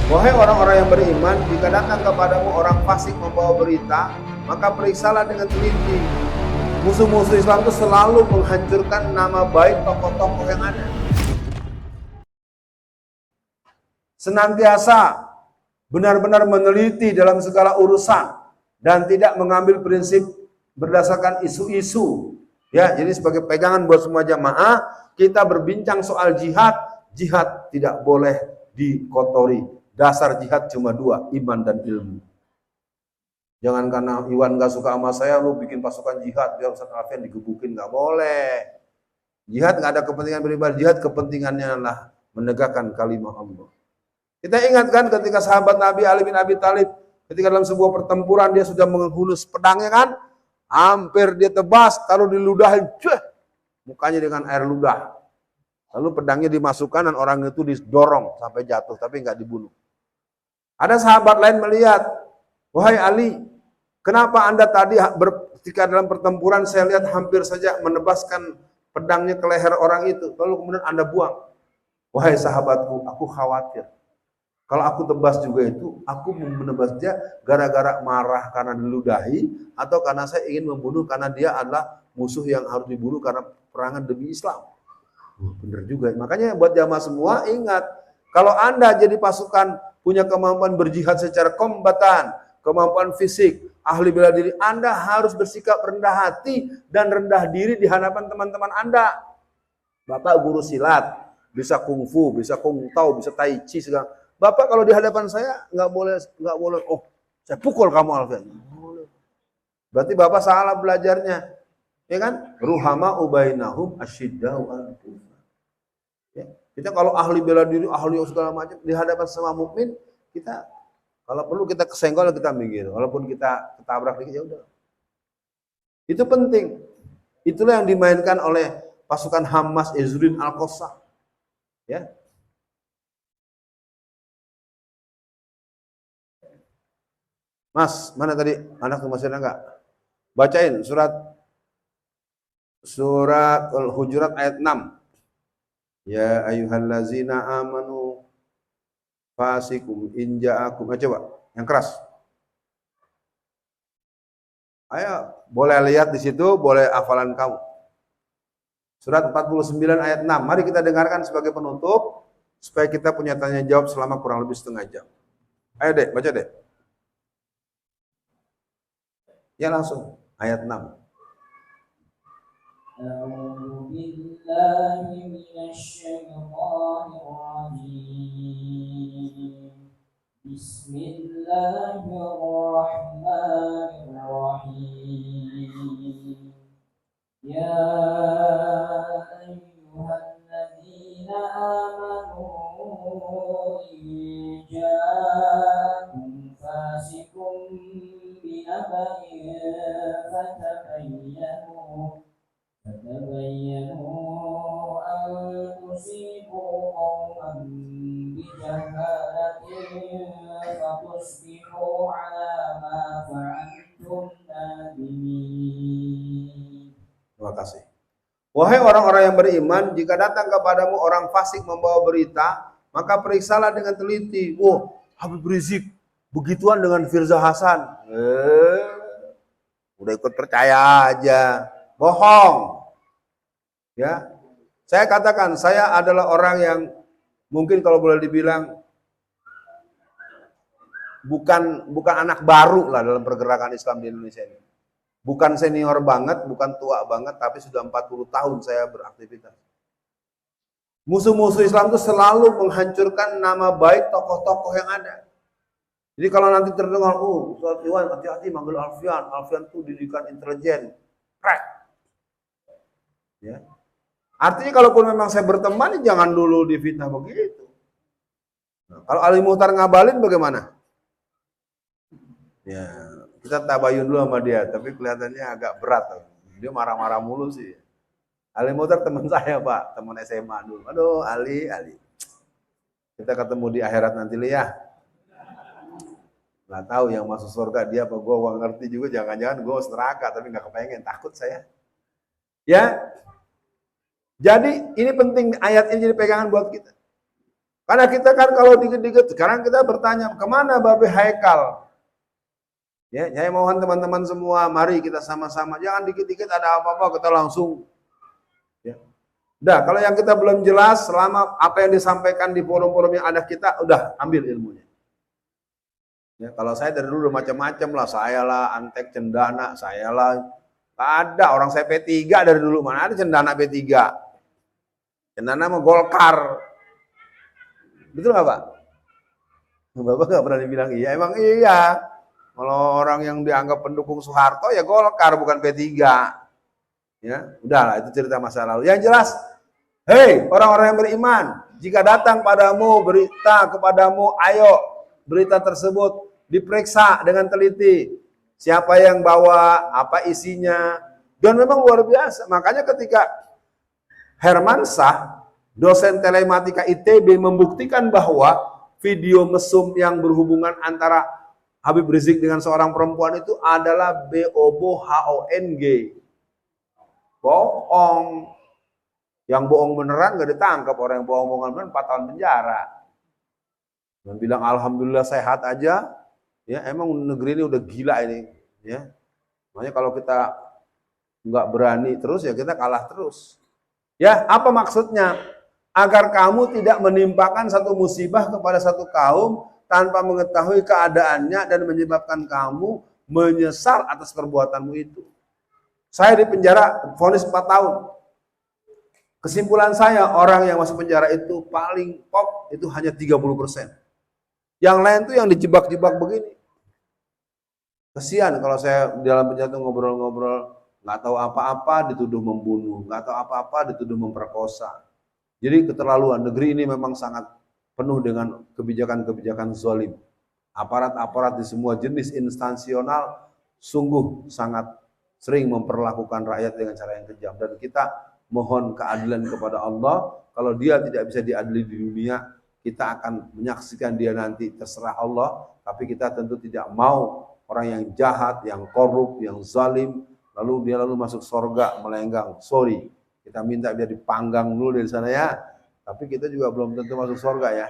Wahai orang-orang yang beriman, jika datang kepadamu orang fasik membawa berita, maka periksalah dengan teliti. Musuh-musuh Islam itu selalu menghancurkan nama baik tokoh-tokoh yang ada. Senantiasa benar-benar meneliti dalam segala urusan dan tidak mengambil prinsip berdasarkan isu-isu. Ya, jadi sebagai pegangan buat semua jamaah, kita berbincang soal jihad. Jihad tidak boleh dikotori. Dasar jihad cuma dua, iman dan ilmu. Jangan karena Iwan gak suka sama saya, lu bikin pasukan jihad biar Ustaz Alfian digebukin, gak boleh. Jihad gak ada kepentingan pribadi, jihad kepentingannya adalah menegakkan kalimat Allah. Kita ingatkan ketika sahabat Nabi Ali bin Abi Thalib, ketika dalam sebuah pertempuran dia sudah menghunus pedangnya kan, hampir dia tebas, taruh di ludahin, mukanya dengan air ludah. Lalu pedangnya dimasukkan dan orang itu didorong sampai jatuh, tapi nggak dibunuh. Ada sahabat lain melihat, wahai Ali, kenapa Anda tadi ketika dalam pertempuran saya lihat hampir saja menebaskan pedangnya ke leher orang itu, lalu kemudian Anda buang. Wahai sahabatku, aku khawatir. Kalau aku tebas juga itu, aku menebasnya gara-gara marah karena diludahi, atau karena saya ingin membunuh karena dia adalah musuh yang harus dibunuh karena perangan demi Islam. Bener juga. Makanya buat jamaah semua ingat, kalau Anda jadi pasukan punya kemampuan berjihad secara kombatan, kemampuan fisik, ahli bela diri, Anda harus bersikap rendah hati dan rendah diri di hadapan teman-teman Anda. Bapak guru silat, bisa kungfu, bisa kungtau, bisa tai chi segala. Bapak kalau di hadapan saya nggak boleh. Oh, saya pukul kamu Alfian. Berarti Bapak salah belajarnya, ya kan? Ruhama ubainahum asyiddau al-kufar. Ya. Kita kalau ahli bela diri, ahli segala macam di hadapan sama mukmin, kita kalau perlu kita kesenggol, kita minggir. Walaupun kita ketabrak dikit, ya udah. Itu penting. Itulah yang dimainkan oleh pasukan Hamas Izzuddin Al-Qassam. Ya. Mas, mana tadi? Anak tuh masih ada enggak? Bacain surat Al-Hujurat ayat 6. Ya ayyuhallazina amanu fasikum in ja'akum. Coba, yang keras. Ayo, boleh lihat di situ, boleh hafalan kamu. Surat 49 ayat 6. Mari kita dengarkan sebagai penutup supaya kita punya tanya jawab selama kurang lebih setengah jam. Ayo deh, baca deh. Ya langsung, ayat 6. أعوذ بالله من الشيطان الرجيم بسم الله الرحمن الرحيم يا أيها الذين آمنوا إن جاءكم فاسق بنبأ فتبينوا أن تصيبوا قوما بجهالة فتصبحوا على ما فعلتم نادمين. Terima kasih. Wahai orang-orang yang beriman, jika datang kepadamu orang fasik membawa berita, maka periksalah dengan teliti. Habib Rizik begituan dengan Firza Hasan. Udah ikut percaya aja. Bohong. Ya. Saya katakan, saya adalah orang yang mungkin kalau boleh dibilang bukan anak baru lah dalam pergerakan Islam di Indonesia ini. Bukan senior banget, bukan tua banget, tapi sudah 40 tahun saya beraktivitas. Musuh-musuh Islam itu selalu menghancurkan nama baik tokoh-tokoh yang ada. Jadi kalau nanti terdengar, Ustaz Iwan hati-hati manggil Alfian, Alfian itu didikan intelijen, crack. Ya. Artinya kalaupun memang saya berteman, jangan dulu difitnah begitu. Nah, kalau Ali Muhtar ngabalin bagaimana? Ya, kita tabayun dulu sama dia, tapi kelihatannya agak berat. Dia marah-marah mulu sih. Ali Muhtar teman saya Pak, teman SMA dulu. Aduh Ali. Kita ketemu di akhirat nanti ya. Nggak tahu yang masuk surga dia apa gue ngerti juga. Jangan-jangan gue neraka, tapi nggak kepengen, takut saya. Ya, jadi ini penting ayat ini jadi pegangan buat kita. Karena kita kan kalau dikit-dikit, sekarang kita bertanya, kemana Babe Haikal? Ya, saya mohon teman-teman semua, mari kita sama-sama. Jangan dikit-dikit ada apa-apa, kita langsung. Ya. Udah, kalau yang kita belum jelas, selama apa yang disampaikan di forum-forum yang ada kita, udah ambil ilmunya. Ya, kalau saya dari dulu macam-macam lah, saya lah, Antek Cendana, saya lah. Gak ada, orang saya P3 dari dulu, mana ada Cendana P3. Cendana mau Golkar. Betul nggak Pak? Bapak nggak pernah dibilang iya, emang iya. Kalau orang yang dianggap pendukung Soeharto ya Golkar bukan P3. Ya, udahlah itu cerita masa lalu. Yang jelas, hei orang-orang yang beriman, jika datang padamu berita kepadamu, ayo berita tersebut diperiksa dengan teliti. Siapa yang bawa, apa isinya. Dan memang luar biasa. Makanya ketika Hermansyah, dosen telematika ITB membuktikan bahwa video mesum yang berhubungan antara Habib Rizik dengan seorang perempuan itu adalah BOBOHONG. Bohong. Yang bohong beneran gak ditangkap, orang yang bohong-bohongan beneran 4 tahun penjara. Dan bilang alhamdulillah sehat aja, ya emang negeri ini udah gila ini, ya. Makanya kalau kita nggak berani terus ya kita kalah terus. Ya, apa maksudnya? Agar kamu tidak menimpakan satu musibah kepada satu kaum tanpa mengetahui keadaannya dan menyebabkan kamu menyesal atas perbuatanmu itu. Saya di penjara vonis 4 tahun. Kesimpulan saya, orang yang masuk penjara itu paling top itu hanya 30%. Yang lain tuh yang dijebak-jebak begini. Kesian kalau saya di dalam penjara tuh ngobrol-ngobrol, nggak tahu apa-apa dituduh membunuh, nggak tahu apa-apa dituduh memperkosa. Jadi keterlaluan, negeri ini memang sangat penuh dengan kebijakan-kebijakan zalim. Aparat-aparat di semua jenis instansional sungguh sangat sering memperlakukan rakyat dengan cara yang kejam. Dan kita mohon keadilan kepada Allah, kalau dia tidak bisa diadili di dunia, kita akan menyaksikan dia nanti, terserah Allah. Tapi kita tentu tidak mau orang yang jahat, yang korup, yang zalim, lalu dia masuk surga melenggang. Sorry. Kita minta biar dipanggang dulu dari sana ya. Tapi kita juga belum tentu masuk surga ya.